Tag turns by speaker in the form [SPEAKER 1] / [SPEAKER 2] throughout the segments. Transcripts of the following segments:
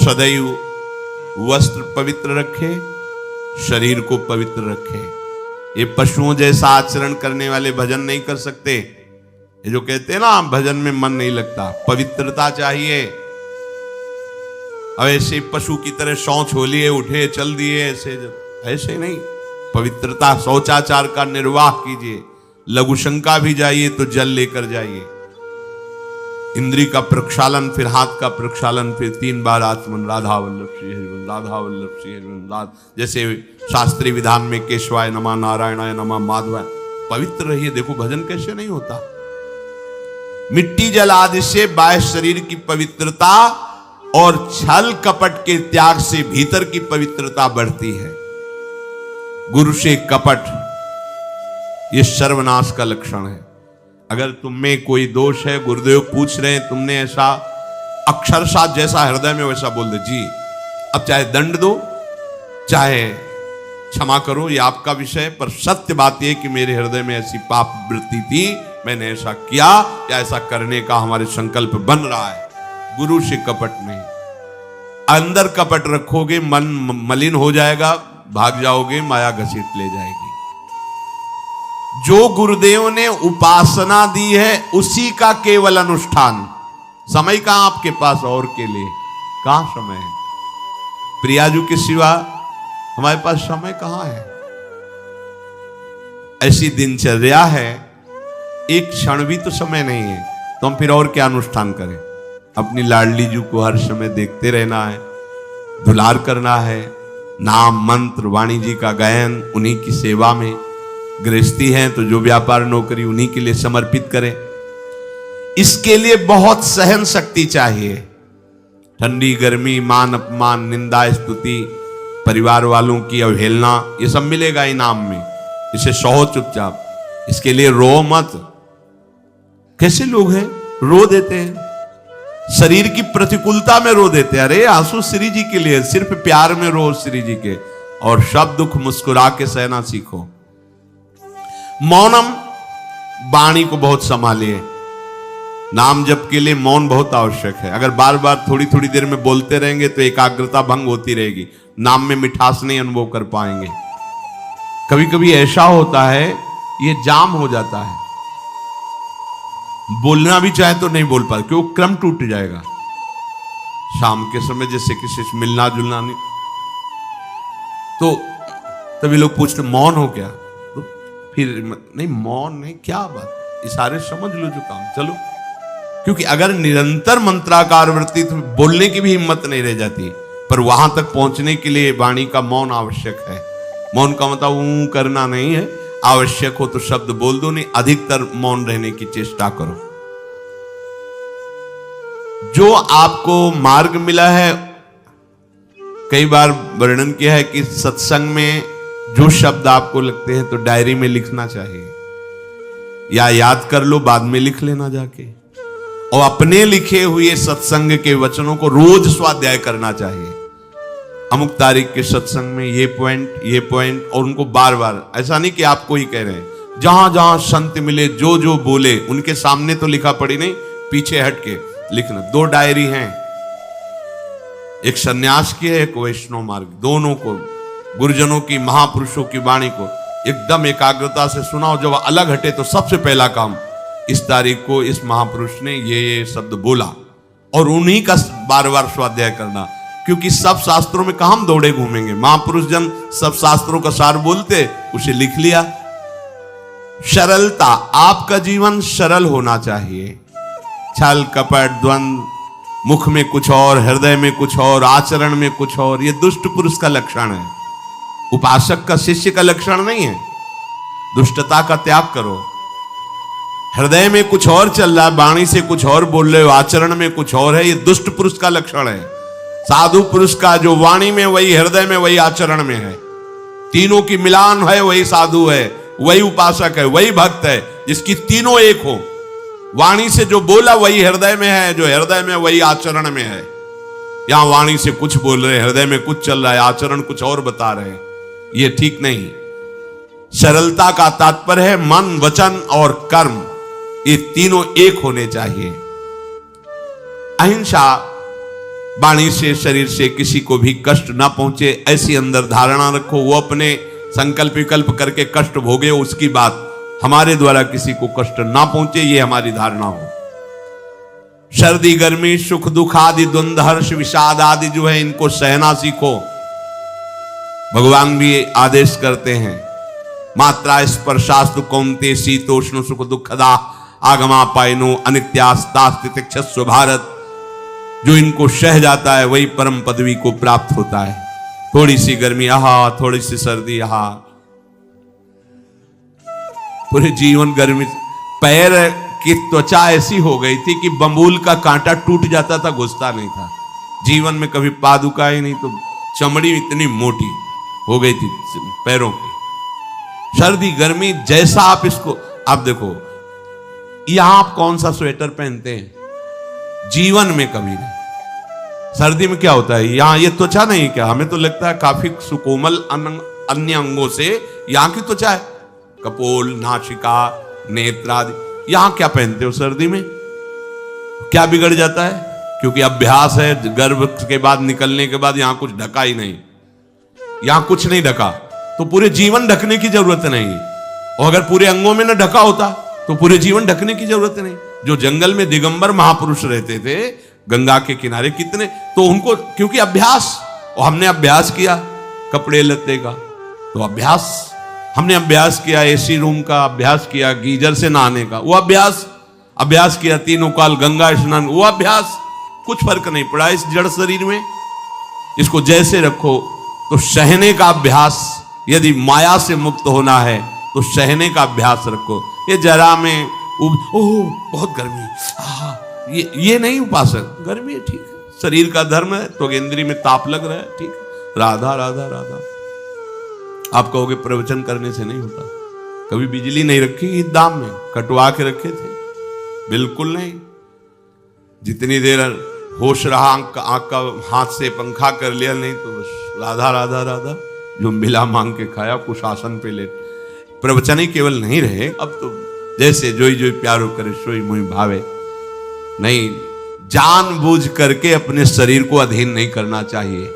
[SPEAKER 1] सदैव वस्त्र पवित्र रखे, शरीर को पवित्र रखे। ये पशुओं जैसा आचरण करने वाले भजन नहीं कर सकते। ये जो कहते हैं ना भजन में मन नहीं लगता, पवित्रता चाहिए। अब ऐसे पशु की तरह शौच हो लिए, उठे चल दिए, ऐसे नहीं। पवित्रता, शौचाचार का निर्वाह कीजिए। लघु शंका भी जाइए तो जल लेकर जाइए। इंद्री का प्रक्षालन, फिर हाथ का प्रक्षालन, फिर 3 बार आचमन, राधा वल्लभ श्री हरिवंश, राधा वल्लभ श्री हरिवंश। जैसे शास्त्रीय विधान में केशवाय नमः, नारायणाय नमः, माधवाय। पवित्र रहिए। देखो भजन कैसे नहीं होता। मिट्टी जल आदि से बाह्य शरीर की पवित्रता और छल कपट के त्याग से भीतर की पवित्रता बढ़ती है। गुरु से कपट ये सर्वनाश का लक्षण है। अगर तुम में कोई दोष है, गुरुदेव पूछ रहे हैं, तुमने ऐसा अक्षरशः जैसा हृदय में वैसा बोल दे जी, अब चाहे दंड दो चाहे क्षमा करो, ये आपका विषय। पर सत्य बात यह कि मेरे हृदय में ऐसी पाप वृत्ति थी, मैंने ऐसा किया या ऐसा करने का हमारे संकल्प बन रहा है। गुरु से कपट नहीं। अंदर कपट रखोगे, मन मलिन हो जाएगा, भाग जाओगे, माया घसीट ले जाएगी। जो गुरुदेव ने उपासना दी है उसी का केवल अनुष्ठान। समय कहां आपके पास और के लिए? कहां समय है? प्रियाजू के सिवा हमारे पास समय कहां है? ऐसी दिनचर्या है, एक क्षण भी तो समय नहीं है, तो हम फिर और क्या अनुष्ठान करें? अपनी लाडली जू को हर समय देखते रहना है, दुलार करना है, नाम मंत्र वाणी जी का गायन, उन्हीं की सेवा में। गृहस्थी हैं तो जो व्यापार नौकरी उन्हीं के लिए समर्पित करें। इसके लिए बहुत सहन शक्ति चाहिए। ठंडी गर्मी, मान अपमान, निंदा स्तुति, परिवार वालों की अवहेलना, ये सब मिलेगा इनाम में। इसे सहो चुपचाप। इसके लिए रो मत। कैसे लोग हैं रो देते हैं, शरीर की प्रतिकूलता में रो देते हैं। अरे आंसू श्री जी के लिए, सिर्फ प्यार में रो श्री जी के, और सब दुख मुस्कुरा के सहना सीखो। मौनम, वाणी को बहुत संभालिए। नाम जप के लिए मौन बहुत आवश्यक है। अगर बार बार थोड़ी थोड़ी देर में बोलते रहेंगे तो एकाग्रता भंग होती रहेगी, नाम में मिठास नहीं अनुभव कर पाएंगे। कभी कभी ऐसा होता है ये जाम हो जाता है, बोलना भी चाहे तो नहीं बोल पाते, क्योंकि क्रम टूट जाएगा। शाम के समय जैसे किसी से मिलना जुलना नहीं, तो तभी लोग पूछते मौन हो क्या? तो फिर नहीं, मौन नहीं, क्या बात, इशारे समझ लो जो काम, चलो। क्योंकि अगर निरंतर मंत्राकार वृत्ति तो बोलने की भी हिम्मत नहीं रह जाती। पर वहां तक पहुंचने के लिए वाणी का मौन आवश्यक है। मौन का मतलब ऊं करना नहीं है, आवश्यक हो तो शब्द बोल दो, नहीं अधिकतर मौन रहने की चेष्टा करो। जो आपको मार्ग मिला है, कई बार वर्णन किया है कि सत्संग में जो शब्द आपको लगते हैं तो डायरी में लिखना चाहिए, या याद कर लो, बाद में लिख लेना जाके। और अपने लिखे हुए सत्संग के वचनों को रोज स्वाध्याय करना चाहिए। अमुक तारीख के सत्संग में ये पॉइंट, और उनको बार बार, ऐसा नहीं कि आपको ही कह रहे हैं, जहां जहां संत मिले जो जो बोले उनके सामने तो लिखा पड़ी नहीं, पीछे हट के लिखना। 2 डायरी हैं, एक सन्यास की है, एक वैष्णव मार्ग। दोनों को, गुरुजनों की, महापुरुषों की वाणी को एकदम एकाग्रता से सुनाओ। जब अलग हटे तो सबसे पहला काम, इस तारीख को इस महापुरुष ने ये शब्द बोला, और उन्हीं का बार बार स्वाध्याय करना। क्योंकि सब शास्त्रों में कहां हम दौड़े घूमेंगे, महापुरुष जन सब शास्त्रों का सार बोलते, उसे लिख लिया। सरलता, आपका जीवन सरल होना चाहिए। छल कपट द्वंद, मुख में कुछ और, हृदय में कुछ और, आचरण में कुछ और, ये दुष्ट पुरुष का लक्षण है। उपासक का, शिष्य का लक्षण नहीं है। दुष्टता का त्याग करो। हृदय में कुछ और चल रहा है, वाणी से कुछ और बोल रहे हो, आचरण में कुछ और है, ये दुष्ट पुरुष का लक्षण है। साधु पुरुष का जो वाणी में वही, हृदय में वही, आचरण में है, तीनों की मिलान है, वही साधु है, वही उपासक है, वही भक्त है, जिसकी तीनों एक हो। वाणी से जो बोला वही हृदय में है, जो हृदय में वही आचरण में है। यहां वाणी से कुछ बोल रहे, हृदय में कुछ चल रहा है, आचरण कुछ और बता रहे हैं, ये ठीक नहीं। सरलता का तात्पर्य है मन, वचन और कर्म, ये तीनों एक होने चाहिए। अहिंसा वाणी से शरीर से किसी को भी कष्ट ना पहुंचे, ऐसी अंदर धारणा रखो। वो अपने संकल्प विकल्प करके कष्ट भोगे, उसकी बात, हमारे द्वारा किसी को कष्ट ना पहुंचे, ये हमारी धारणा हो। सर्दी गर्मी सुख दुख आदि द्वंद्व हर्ष विषाद आदि जो है, इनको सहना सीखो। भगवान भी आदेश करते हैं, मात्रा स्पर्शास्तु कौन्ते शीतोष्ण सुख दुखदा आगमापायनो अनित्यास्तास्तितिक्षस्व भारत। जो इनको सह जाता है वही परम पदवी को प्राप्त होता है। थोड़ी सी गर्मी आहा, थोड़ी सी सर्दी आहा, पूरे जीवन गर्मी। पैर की त्वचा ऐसी हो गई थी कि बंबूल का कांटा टूट जाता था, घुसता नहीं था। जीवन में कभी पादुका ही नहीं, तो चमड़ी इतनी मोटी हो गई थी पैरों की। सर्दी गर्मी जैसा आप इसको, आप देखो यहां आप कौन सा स्वेटर पहनते हैं, जीवन में कभी नहीं। सर्दी में क्या होता है, यहां ये त्वचा नहीं क्या, हमें तो लगता है काफी सुकोमल अन्य अंगों से यहां की त्वचा है, कपोल नासिका नेत्र आदि। यहां क्या पहनते हो सर्दी में, क्या बिगड़ जाता है? क्योंकि अभ्यास है, गर्भ के बाद निकलने के बाद यहां कुछ ढका ही नहीं, यहां कुछ नहीं ढका, तो पूरे जीवन ढकने की जरूरत नहीं। और अगर पूरे अंगों में न ढका होता तो पूरे जीवन ढकने की जरूरत नहीं। जो जंगल में दिगंबर महापुरुष रहते थे गंगा के किनारे, कितने, तो उनको क्योंकि अभ्यास, और हमने अभ्यास किया कपड़े लत्ते का, तो अभ्यास, हमने अभ्यास किया एसी रूम का, अभ्यास किया गीजर से नहाने का, वो अभ्यास किया तीनों काल गंगा स्नान, वो अभ्यास, कुछ फर्क नहीं पड़ा इस जड़ शरीर में। इसको जैसे रखो। तो सहने का अभ्यास, यदि माया से मुक्त होना है तो सहने का अभ्यास रखो। ये जरा में ओह बहुत गर्मी, ये नहीं उपासक, गर्मी है ठीक है, शरीर का धर्म है, तो इंद्री में ताप लग रहा है ठीक है, राधा राधा राधा। आप कहोगे प्रवचन करने से नहीं होता। कभी बिजली नहीं रखी ईद दाम में, कटवा के रखे थे, बिल्कुल नहीं। जितनी देर होश रहा आंख का हाथ से पंखा कर लिया, नहीं तो बस राधा राधा राधा, जो मिला मांग के खाया, कुछ आसन पे ले। प्रवचन ही केवल नहीं रहे, अब तो जैसे जोई जोई प्यारो करे सोई मोई भावे, नहीं, जानबूझ करके अपने शरीर को अधीन नहीं करना चाहिए।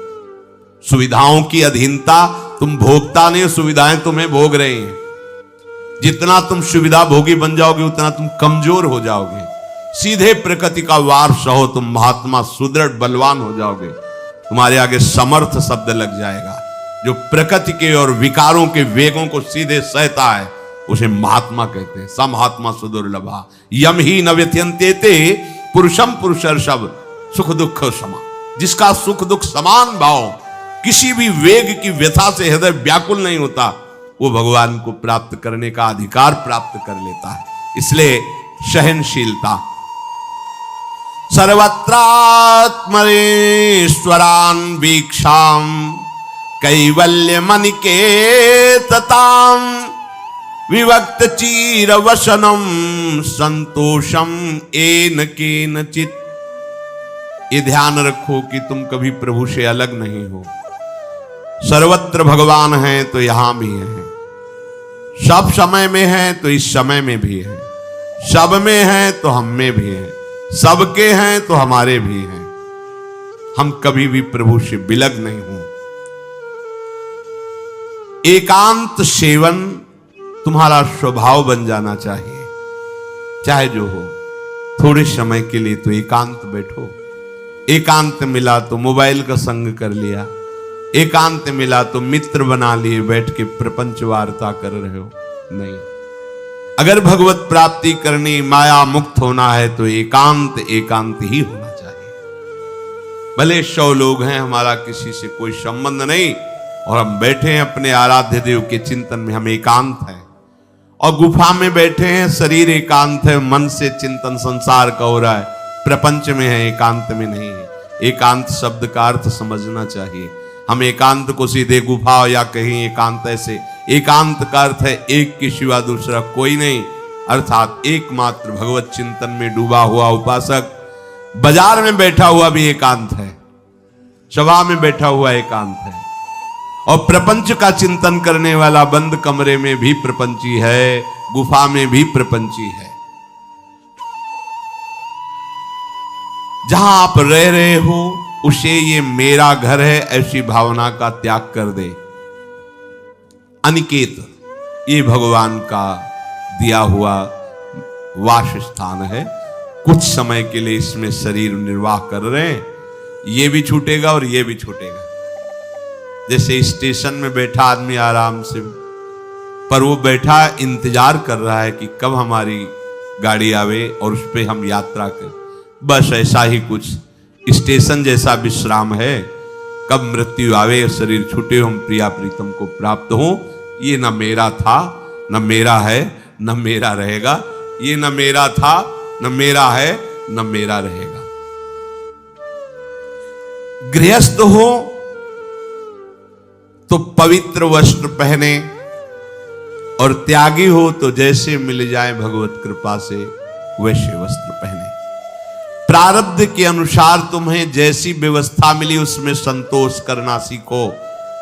[SPEAKER 1] सुविधाओं की अधीनता, तुम भोगता नहीं, सुविधाएं तुम्हें भोग रही हैं। जितना तुम सुविधा भोगी बन जाओगे उतना तुम कमजोर हो जाओगे। सीधे प्रकृति का वार सहो, तुम महात्मा सुदृढ़ बलवान हो जाओगे। तुम्हारे आगे समर्थ शब्द लग जाएगा। जो प्रकृति के और विकारों के वेगों को सीधे सहता है उसे महात्मा कहते हैं। समहात्मा सुदुर्लभा यम ही न व्यत्यंतेते पुरुषम पुरुषर्षभ सुख दुख समा। जिसका सुख दुख समान भाव, किसी भी वेग की व्यथा से हृदय व्याकुल नहीं होता, वो भगवान को प्राप्त करने का अधिकार प्राप्त कर लेता है। इसलिए सहनशीलता। सर्वत्रात्मनेश्वरान वीक्षाम कैवल्य मनिकेतताम विभक्त चीर वसनम संतोषम एन केनचित। ये ध्यान रखो कि तुम कभी प्रभु से अलग नहीं हो। सर्वत्र भगवान है तो यहां भी है, सब समय में है तो इस समय में भी है, सब में है तो हम में भी है, सबके हैं तो हमारे भी हैं। हम कभी भी प्रभु से विलग नहीं हो। एकांत सेवन तुम्हारा स्वभाव बन जाना चाहिए। चाहे जो हो, थोड़े समय के लिए तो एकांत बैठो। एकांत मिला तो मोबाइल का संग कर लिया, एकांत मिला तो मित्र बना लिए, बैठ के प्रपंच वार्ता कर रहे हो, नहीं। अगर भगवत प्राप्ति करनी, माया मुक्त होना है तो एकांत एकांत ही होना चाहिए। भले 100 लोग हैं, हमारा किसी से कोई संबंध नहीं, और हम बैठे हैं अपने आराध्य देव के चिंतन में, हम एकांत हैं। और गुफा में बैठे हैं, शरीर एकांत है, मन से चिंतन संसार का हो रहा है, प्रपंच में है, एकांत में नहीं है। एकांत शब्द का अर्थ समझना चाहिए। हम एकांत को सीधे गुफा या कहीं एकांत, ऐसे एकांत का अर्थ है एक के सिवा दूसरा कोई नहीं, अर्थात एकमात्र भगवत चिंतन में डूबा हुआ उपासक। बाजार में बैठा हुआ भी एकांत है, सभा में बैठा हुआ एकांत है, और प्रपंच का चिंतन करने वाला बंद कमरे में भी प्रपंची है, गुफा में भी प्रपंची है। जहां आप रह रहे हो उसे ये मेरा घर है ऐसी भावना का त्याग कर दे। अनिकेत ये भगवान का दिया हुआ वास स्थान है। कुछ समय के लिए इसमें शरीर निर्वाह कर रहे हैं, ये भी छूटेगा और ये भी छूटेगा। जैसे स्टेशन में बैठा आदमी आराम से, पर वो बैठा इंतजार कर रहा है कि कब हमारी गाड़ी आवे और उस पर हम यात्रा करें। बस ऐसा ही कुछ स्टेशन जैसा विश्राम है। कब मृत्यु आवे, शरीर छूटे, हम प्रिया प्रीतम को प्राप्त हो। ये न मेरा था, न मेरा है, न मेरा रहेगा। ये न मेरा था, न मेरा है, न मेरा रहेगा। गृहस्थ हो तो पवित्र वस्त्र पहने, और त्यागी हो तो जैसे मिल जाए भगवत कृपा से वैसे वस्त्र पहने। प्रारब्ध के अनुसार तुम्हें जैसी व्यवस्था मिली उसमें संतोष करना सीखो,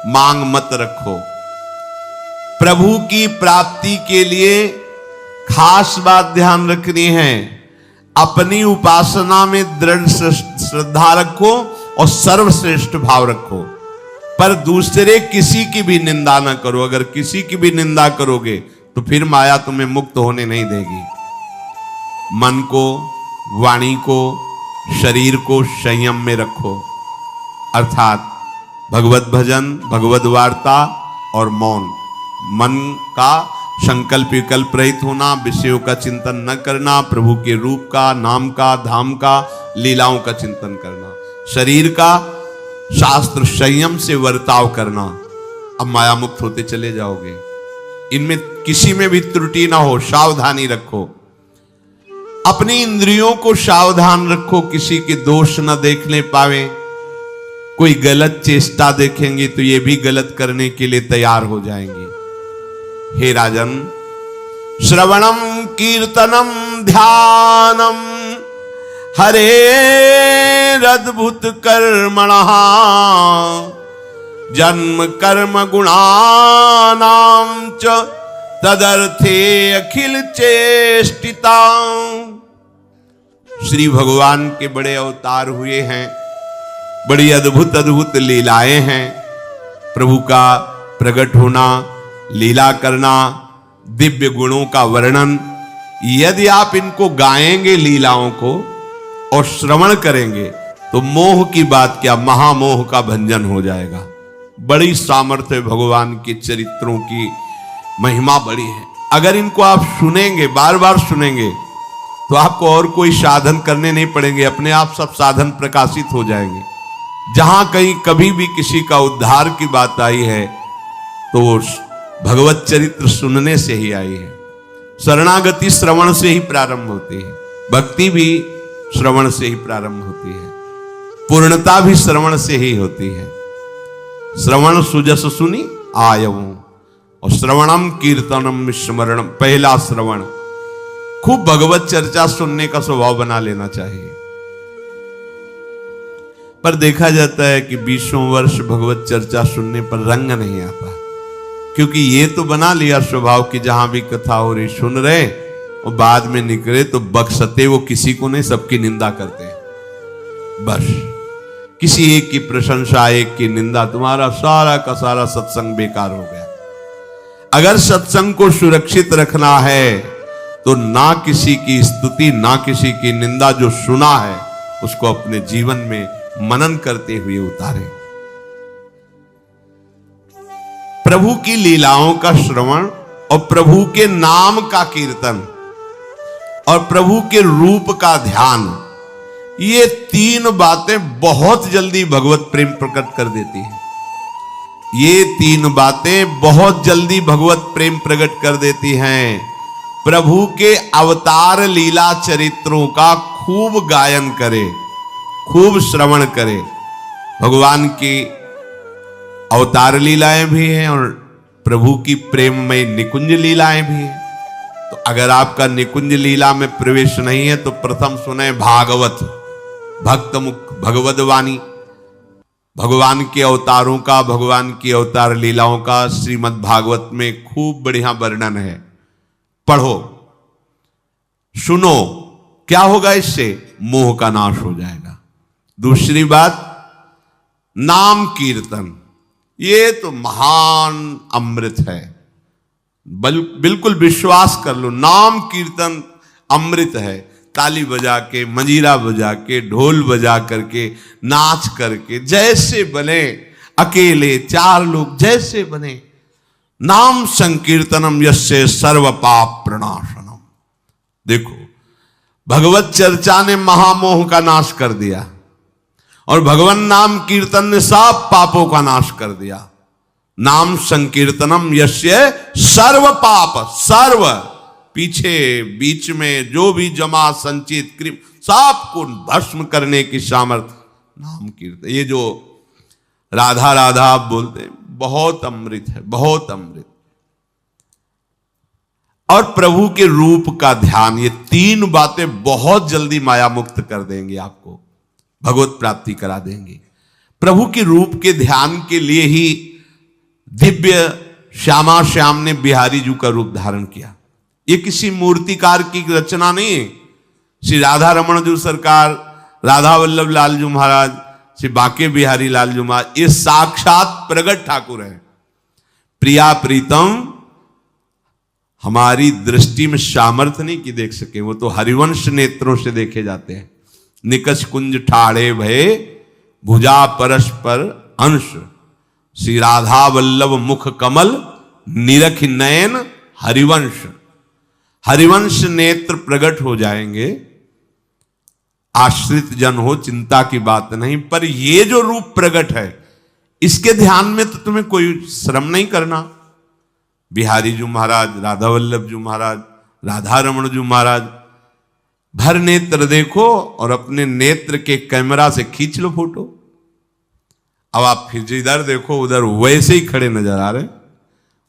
[SPEAKER 1] मांग मत रखो। प्रभु की प्राप्ति के लिए खास बात ध्यान रखनी है, अपनी उपासना में दृढ़ श्रद्धा रखो और सर्वश्रेष्ठ भाव रखो, पर दूसरे किसी की भी निंदा ना करो। अगर किसी की भी निंदा करोगे तो फिर माया तुम्हें मुक्त होने नहीं देगी। मन को, वाणी को, शरीर को संयम में रखो, अर्थात भगवत भजन, भगवत वार्ता और मौन। मन का संकल्प विकल्प रहित होना, विषयों का चिंतन न करना, प्रभु के रूप का, नाम का, धाम का, लीलाओं का चिंतन करना। शरीर का शास्त्र संयम से वर्ताव करना। अब माया मुक्त होते चले जाओगे। इनमें किसी में भी त्रुटि ना हो, सावधानी रखो। अपनी इंद्रियों को सावधान रखो, किसी के दोष न देखने पावे। कोई गलत चेष्टा देखेंगे तो ये भी गलत करने के लिए तैयार हो जाएंगे। हे राजन, श्रवणम कीर्तनम ध्यानम हरेरद्भुत कर्मणः जन्म कर्म गुणानां च तदर्थे अखिल चेष्टिता। श्री भगवान के बड़े अवतार हुए हैं, बड़ी अद्भुत अद्भुत लीलाएं हैं। प्रभु का प्रकट होना, लीला करना, दिव्य गुणों का वर्णन, यदि आप इनको गाएंगे लीलाओं को और श्रवण करेंगे तो मोह की बात क्या, महामोह का भंजन हो जाएगा। बड़ी सामर्थ्य भगवान के चरित्रों की महिमा बड़ी है। अगर इनको आप सुनेंगे, बार बार सुनेंगे, तो आपको और कोई साधन करने नहीं पड़ेंगे, अपने आप सब साधन प्रकाशित हो जाएंगे। जहां कहीं कभी भी किसी का उद्धार की बात आई है तो वो भगवत चरित्र सुनने से ही आई है। शरणागति श्रवण से ही प्रारंभ होती है, भक्ति भी श्रवण से ही प्रारंभ होती है, पूर्णता भी श्रवण से ही होती है। श्रवण सुजस सुनी आयऊं, और श्रवणम कीर्तनम स्मरणम। पहला श्रवण, खूब भगवत चर्चा सुनने का स्वभाव बना लेना चाहिए। पर देखा जाता है कि 20 वर्ष भगवत चर्चा सुनने पर रंग नहीं आता, क्योंकि ये तो बना लिया स्वभाव कि जहां भी कथा हो रही सुन रहे और बाद में निकले तो बख्शते वो किसी को नहीं, सबकी निंदा करते हैं। बस किसी एक की प्रशंसा, एक की निंदा, तुम्हारा सारा का सारा सत्संग बेकार हो गया। अगर सत्संग को सुरक्षित रखना है तो ना किसी की स्तुति, ना किसी की निंदा, जो सुना है उसको अपने जीवन में मनन करते हुए उतारें। प्रभु की लीलाओं का श्रवण और प्रभु के नाम का कीर्तन और प्रभु के रूप का ध्यान, ये तीन बातें बहुत जल्दी भगवत प्रेम प्रकट कर देती हैं। ये तीन बातें बहुत जल्दी भगवत प्रेम प्रकट कर देती हैं। प्रभु के अवतार लीला चरित्रों का खूब गायन करे, खूब श्रवण करे। भगवान की अवतार लीलाएं भी हैं और प्रभु की प्रेममय निकुंज लीलाएं भी हैं। तो अगर आपका निकुंज लीला में प्रवेश नहीं है तो प्रथम सुने भागवत, भक्त मुख भगवद वाणी, भगवान के अवतारों का, भगवान की अवतार लीलाओं का श्रीमद् भागवत में खूब बढ़िया वर्णन है। पढ़ो, सुनो, क्या होगा इससे? मोह का नाश हो जाएगा। दूसरी बात, नाम कीर्तन, ये तो महान अमृत है। बिल्कुल विश्वास कर लो, नाम कीर्तन अमृत है। ताली बजा के, मंजीरा बजा के, ढोल बजा करके, नाच करके, जैसे बने, अकेले 4 लोग जैसे बने, नाम संकीर्तनम यस्य सर्व पाप प्रणाशनम। देखो, भगवत चर्चा ने महामोह का नाश कर दिया और भगवान नाम कीर्तन ने सब पापों का नाश कर दिया। नाम संकीर्तनम यस्य सर्व पाप, सर्व पीछे बीच में जो भी जमा संचित क्रिम सब को भस्म करने की सामर्थ्य नाम कीर्तन। ये जो राधा राधा आप बोलते हैं, बहुत अमृत है, बहुत अमृत। और प्रभु के रूप का ध्यान, ये 3 बातें बहुत जल्दी माया मुक्त कर देंगे, आपको भगवत प्राप्ति करा देंगे। प्रभु के रूप के ध्यान के लिए ही दिव्य श्यामा श्याम ने बिहारी जी का रूप धारण किया। ये किसी मूर्तिकार की रचना नहीं है। श्री राधा रमण जी सरकार, राधा वल्लभ लाल जी महाराज, श्री बाके बिहारी लाल जी महाराज, ये साक्षात प्रगट ठाकुर है। प्रिया प्रीतम हमारी दृष्टि में सामर्थ्य नहीं कि देख सके, वो तो हरिवंश नेत्रों से देखे जाते हैं। निकष कुंज ठाड़े भये भुजा परस्पर अंश, श्री राधा वल्लभ मुख कमल निरख नयन हरिवंश। हरिवंश नेत्र प्रकट हो जाएंगे, आश्रित जन हो, चिंता की बात नहीं। पर ये जो रूप प्रकट है, इसके ध्यान में तो तुम्हें कोई श्रम नहीं करना। बिहारी जी महाराज, राधा वल्लभ जी महाराज, राधा रमण जी महाराज, भर नेत्र देखो और अपने नेत्र के कैमरा से खींच लो फोटो। अब आप फिर इधर देखो, उधर वैसे ही खड़े नजर आ रहे,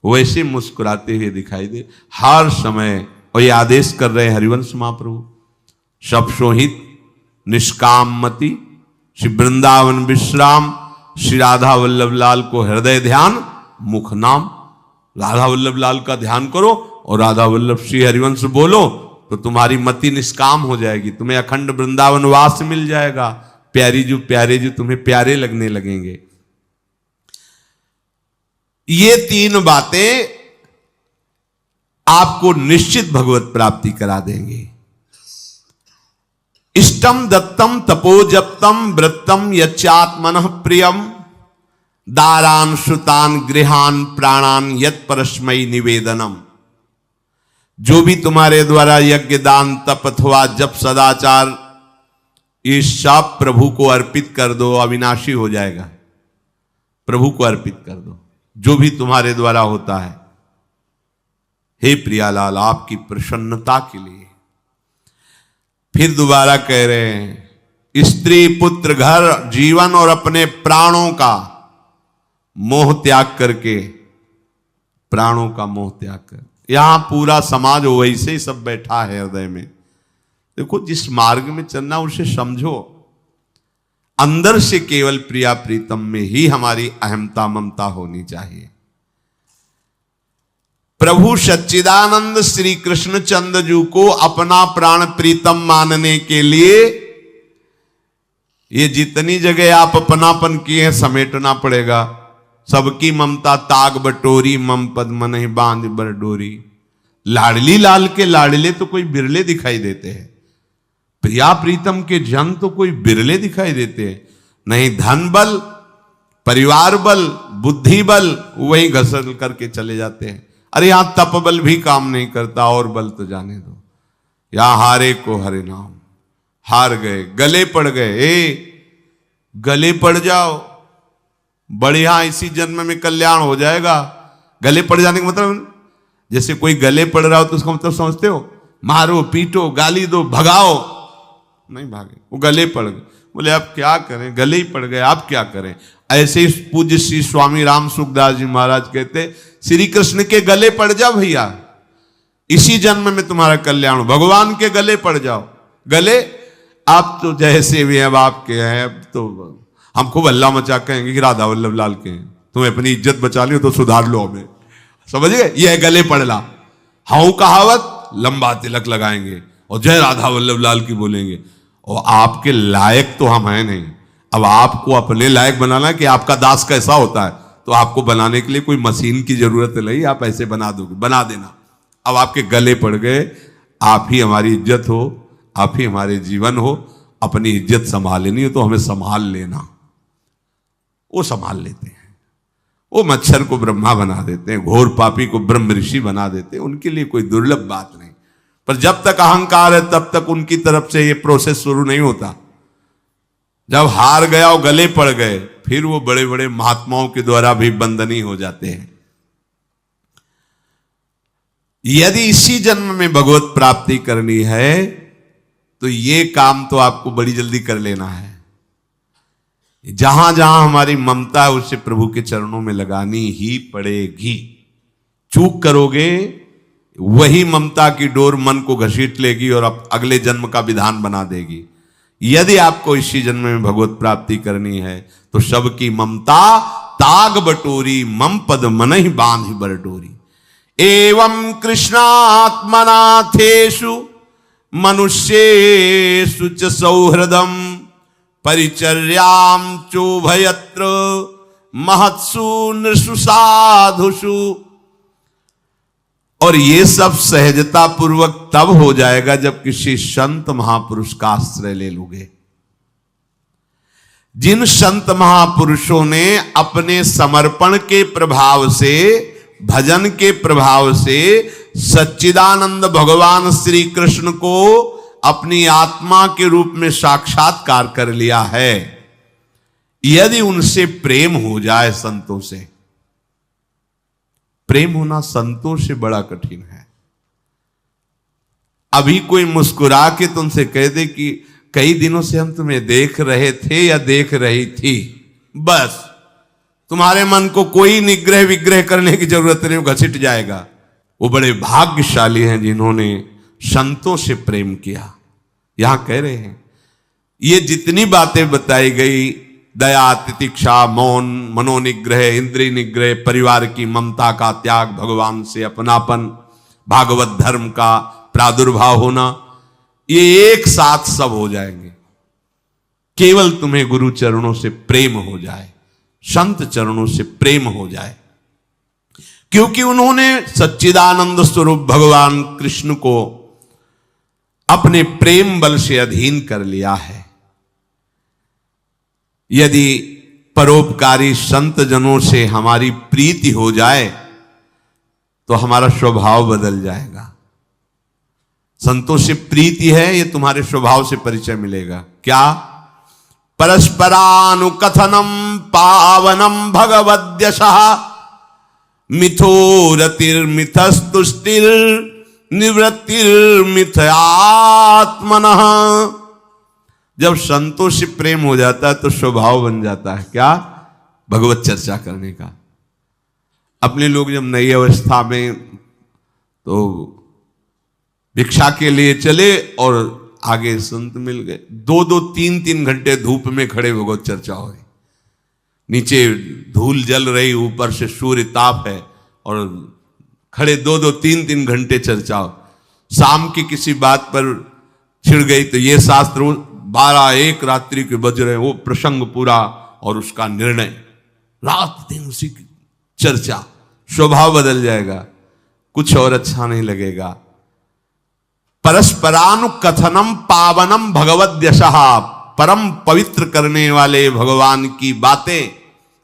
[SPEAKER 1] वैसे मुस्कुराते हुए दिखाई दे हर समय। और ये आदेश कर रहे हैं हरिवंश महाप्रभु, सब सोहित निष्काम मति, श्री वृंदावन विश्राम, श्री राधा वल्लभ लाल को हृदय ध्यान मुख नाम। राधा वल्लभ लाल का ध्यान करो और राधा वल्लभ श्री हरिवंश बोलो तो तुम्हारी मति निष्काम हो जाएगी, तुम्हें अखंड वृंदावन वास मिल जाएगा। प्यारे जो तुम्हें प्यारे लगने लगेंगे। ये 3 बातें आपको निश्चित भगवत प्राप्ति करा देंगे। इष्टम दत्तम तपोजप्तम वृत्तम यच्चात्मनः प्रियम, दारान श्रुतान गृहान प्राणान यत् परस्मै निवेदनम। जो भी तुम्हारे द्वारा यज्ञ दान तप अथवा जप सदाचार, ये सब प्रभु को अर्पित कर दो, अविनाशी हो जाएगा। प्रभु को अर्पित कर दो जो भी तुम्हारे द्वारा होता है। हे प्रियालाल, आपकी प्रसन्नता के लिए। फिर दोबारा कह रहे हैं, स्त्री पुत्र घर जीवन और अपने प्राणों का मोह त्याग करके, प्राणों का मोह त्याग कर। यहां पूरा समाज वैसे ही सब बैठा है हृदय में। देखो, जिस मार्ग में चलना उसे समझो। अंदर से केवल प्रिया प्रीतम में ही हमारी अहमता ममता होनी चाहिए। प्रभु सच्चिदानंद श्री कृष्ण चंद्र जी को अपना प्राण प्रीतम मानने के लिए ये जितनी जगह आप अपनापन किए हैं समेटना पड़ेगा। सबकी ममता ताग बटोरी, मम पद मन बांध बर डोरी। लाडली लाल के लाडले तो कोई बिरले दिखाई देते हैं, प्रिया प्रीतम के जन तो कोई बिरले दिखाई देते हैं। नहीं धन बल, परिवार बल, बुद्धि बल, वही घसल करके चले जाते हैं। अरे यहां तप बल भी काम नहीं करता, और बल तो जाने दो। यहां हारे को हरे नाम, हार गए, गले पड़ गए। गले पड़ जाओ, बढ़िया, इसी जन्म में कल्याण हो जाएगा। गले पड़ जाने का मतलब, जैसे कोई गले पड़ रहा हो तो उसका मतलब समझते हो? मारो पीटो गाली दो भगाओ, नहीं भागे, वो गले पड़ गए। बोले अब क्या करें, गले ही पड़ गए, आप क्या करें। ऐसे ही पूज्य श्री स्वामी राम सुखदास जी महाराज कहते, श्री कृष्ण के गले पड़ जाओ भैया, इसी जन्म में तुम्हारा कल्याण हो। भगवान के गले पड़ जाओ। गले आप तो जैसे भी हैं आपके हैं, अब तो हम खूब हल्ला मचा कहेंगे कि राधा वल्लभ लाल के हैं, तुम्हें अपनी इज्जत बचा ली तो सुधार लो हमें, समझ गए? ये है गले पड़ला। हाउ कहावत, लंबा तिलक लगाएंगे और जय राधा वल्लभ लाल की बोलेंगे, और आपके लायक तो हम हैं नहीं। अब आपको अपने लायक बनाना कि आपका दास कैसा होता है, तो आपको बनाने के लिए कोई मशीन की जरूरत नहीं, आप ऐसे बना दोगे, बना देना। अब आपके गले पड़ गए, आप ही हमारी इज्जत हो, आप ही हमारे जीवन हो, अपनी इज्जत संभालनी हो तो हमें संभाल लेना। वो संभाल लेते हैं। वो मच्छर को ब्रह्मा बना देते हैं, घोर पापी को ब्रह्म ऋषि बना देते हैं, उनके लिए कोई दुर्लभ बात नहीं। पर जब तक अहंकार है तब तक उनकी तरफ से ये प्रोसेस शुरू नहीं होता। जब हार गया और गले पड़ गए, फिर वो बड़े बड़े महात्माओं के द्वारा भी बंदनी हो जाते हैं। यदि इसी जन्म में भगवत प्राप्ति करनी है तो ये काम तो आपको बड़ी जल्दी कर लेना है। जहां जहां हमारी ममता है उसे प्रभु के चरणों में लगानी ही पड़ेगी। चूक करोगे, वही ममता की डोर मन को घसीट लेगी और अगले जन्म का विधान बना देगी। यदि आपको इसी जन्म में भगवत प्राप्ति करनी है तो सबकी ममता ताग बटोरी, मम पद मन ही बांध बरडोरी। एवं कृष्णात्मनाथेषु मनुष्येषु च सौहृदम परिचर्यां चोभयत्र महत्सु नृषु साधुषु। और ये सब सहजता पूर्वक तब हो जाएगा जब किसी संत महापुरुष का आश्रय ले लोगे। जिन संत महापुरुषों ने अपने समर्पण के प्रभाव से, भजन के प्रभाव से सच्चिदानंद भगवान श्री कृष्ण को अपनी आत्मा के रूप में साक्षात्कार कर लिया है, यदि उनसे प्रेम हो जाए, संतों से प्रेम होना संतों से बड़ा कठिन है। अभी कोई मुस्कुरा के तुमसे कह दे कि कई दिनों से हम तुम्हें देख रहे थे या देख रही थी, बस तुम्हारे मन को कोई निग्रह विग्रह करने की जरूरत नहीं, घसीट जाएगा। वो बड़े भाग्यशाली हैं जिन्होंने संतों से प्रेम किया। यहां कह रहे हैं ये जितनी बातें बताई गई, दया, तितिक्षा, मौन, मनोनिग्रह, इंद्रिय निग्रह, परिवार की ममता का त्याग, भगवान से अपनापन, भागवत धर्म का प्रादुर्भाव होना, ये एक साथ सब हो जाएंगे केवल तुम्हें गुरु चरणों से प्रेम हो जाए, संत चरणों से प्रेम हो जाए। क्योंकि उन्होंने सच्चिदानंद स्वरूप भगवान कृष्ण को अपने प्रेम बल से अधीन कर लिया है। यदि परोपकारी संत जनों से हमारी प्रीति हो जाए तो हमारा स्वभाव बदल जाएगा। संतों से प्रीति है, ये तुम्हारे स्वभाव से परिचय मिलेगा। क्या? परस्परानुकथनम पावनम भगवद्यशः मिथो रतिर्मिथस्तुष्टिर निवृत्तिर्मिथयात्मनः। जब संतों से प्रेम हो जाता है तो स्वभाव बन जाता है क्या? भगवत चर्चा करने का। अपने लोग जब नई अवस्था में तो भिक्षा के लिए चले और आगे संत मिल गए, 2-2, 3-3 घंटे धूप में खड़े भगवत चर्चा हो रही, नीचे धूल जल रही, ऊपर से सूर्य ताप है और खड़े 2-2, 3-3 घंटे चर्चा हो। शाम की किसी बात पर छिड़ गई तो ये शास्त्र 12-1 रात्रि के बज रहे, वो प्रसंग पूरा और उसका निर्णय, रात दिन उसी की चर्चा। स्वभाव बदल जाएगा, कुछ और अच्छा नहीं लगेगा। परस्परानुकथनम पावनम भगवद्यशः, परम पवित्र करने वाले भगवान की बातें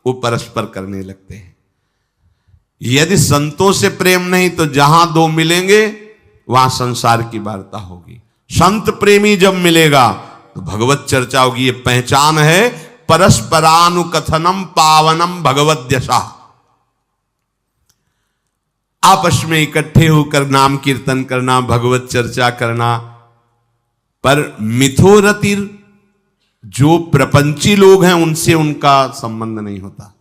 [SPEAKER 1] वो परस्पर करने लगते हैं। यदि संतों से प्रेम नहीं तो जहां दो मिलेंगे वहां संसार की वार्ता होगी। संत प्रेमी जब मिलेगा तो भगवत चर्चा होगी। ये पहचान है परस्परानुकथनम पावनम भगवद्यशः। आपस में इकट्ठे होकर नाम कीर्तन करना, भगवत चर्चा करना। पर मिथोरतिर, जो प्रपंची लोग हैं उनसे उनका संबंध नहीं होता।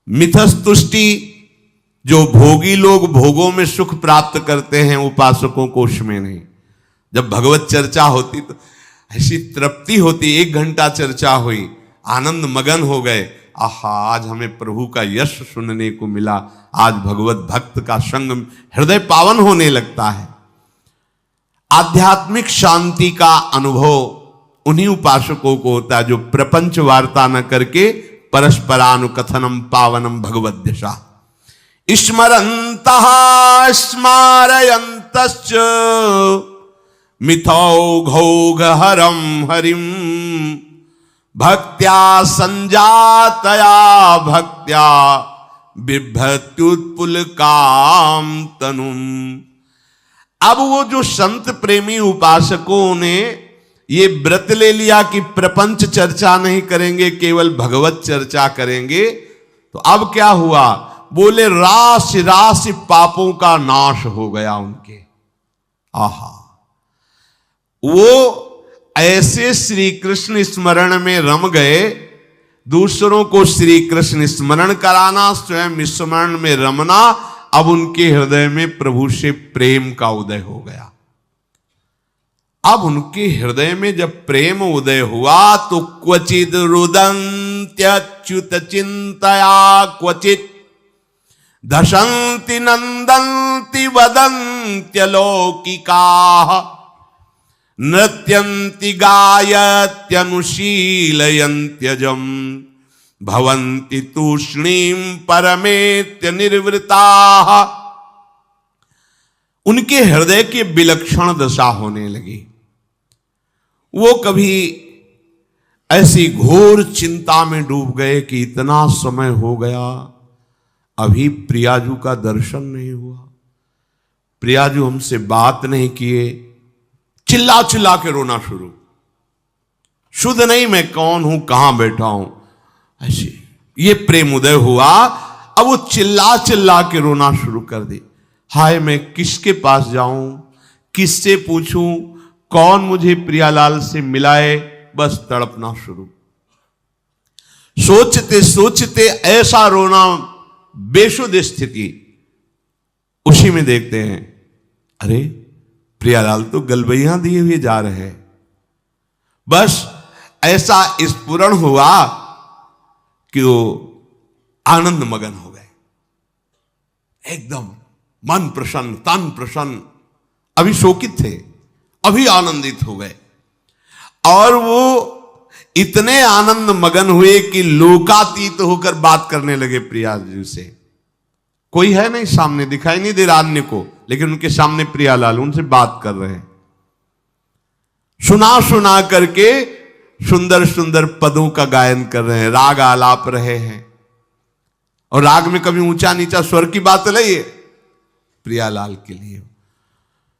[SPEAKER 1] मिथस्तुष्टि, जो भोगी लोग भोगों में सुख प्राप्त करते हैं, उपासकों को उसमें नहीं। जब भगवत चर्चा होती तो ऐसी तृप्ति होती, 1 घंटा चर्चा हुई, आनंद मगन हो गए, आहा आज हमें प्रभु का यश सुनने को मिला, आज भगवत भक्त का संग, हृदय पावन होने लगता है। आध्यात्मिक शांति का अनुभव उन्हीं उपासकों को होता है जो प्रपंच वार्ता न करके परस्परानुकथनम पावनम भगवद्यशा स्मरन्तः स्मारयन्तश्च मिथौघौघहरं हरिं भक्त्या संजातया भक्त्या बिभ्रत्युत्पुलकाम तनुम। अब वो जो संत प्रेमी उपासकों ने ये व्रत ले लिया कि प्रपंच चर्चा नहीं करेंगे, केवल भगवत चर्चा करेंगे, तो अब क्या हुआ? बोले राशि राशि पापों का नाश हो गया उनके। आहा, वो ऐसे श्री कृष्ण स्मरण में रम गए, दूसरों को श्री कृष्ण स्मरण कराना, स्वयं स्मरण में रमना। अब उनके हृदय में प्रभु से प्रेम का उदय हो गया। अब उनके हृदय में जब प्रेम उदय हुआ तो क्वचिद रुदन्त्यच्युत चिंतया क्वचित धशन्ति नंदन्ति वदन्त्यलौकिकाः नृत्यन्ति गायत्यनुशीलयन्त्यजम् भवन्ति तूष्णीं परमेत्य निर्वृताः। उनके हृदय की विलक्षण दशा होने लगी। वो कभी ऐसी घोर चिंता में डूब गए कि इतना समय हो गया, अभी प्रियाजू का दर्शन नहीं हुआ, प्रियाजू हमसे बात नहीं किए। चिल्ला चिल्ला के रोना शुरू, शुद्ध नहीं मैं कौन हूं, कहां बैठा हूं, ऐसे ये प्रेम उदय हुआ। अब वो चिल्ला चिल्ला के रोना शुरू कर दी। हाय, मैं किसके पास जाऊं, किससे पूछूं, कौन मुझे प्रियालाल से मिलाए, बस तड़पना शुरू। सोचते सोचते ऐसा रोना, बेशुद्ध स्थिति। उसी में देखते हैं, अरे प्रियालाल तो गलबैया दिए हुए जा रहे हैं। बस ऐसा स्फुरण हुआ कि वो आनंद मगन हो गए, एकदम मन प्रसन्न, तन प्रसन्न। अभी शोकित थे, अभी आनंदित हो गए। और वो इतने आनंद मगन हुए कि लोकातीत होकर बात करने लगे प्रिया जी से। कोई है नहीं सामने, दिखाई नहीं दे रहा अन्य को, लेकिन उनके सामने प्रियालाल उनसे बात कर रहे हैं। सुना सुना करके सुंदर सुंदर पदों का गायन कर रहे हैं, राग आलाप रहे हैं। और राग में कभी ऊंचा नीचा स्वर की बात नहीं है प्रियालाल के लिए।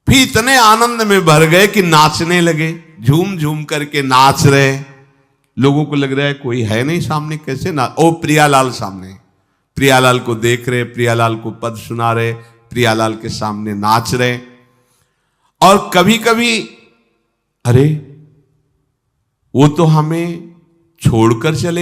[SPEAKER 1] फिर इतने आनंद में भर गए कि नाचने लगे, झूम झूम करके नाच रहे। लोगों को लग रहा है कोई है नहीं सामने, कैसे ना, ओ प्रियालाल सामने। प्रियालाल को देख रहे, प्रियालाल को पद सुना रहे, प्रियालाल के सामने नाच रहे। और कभी कभी अरे वो तो हमें छोड़कर चले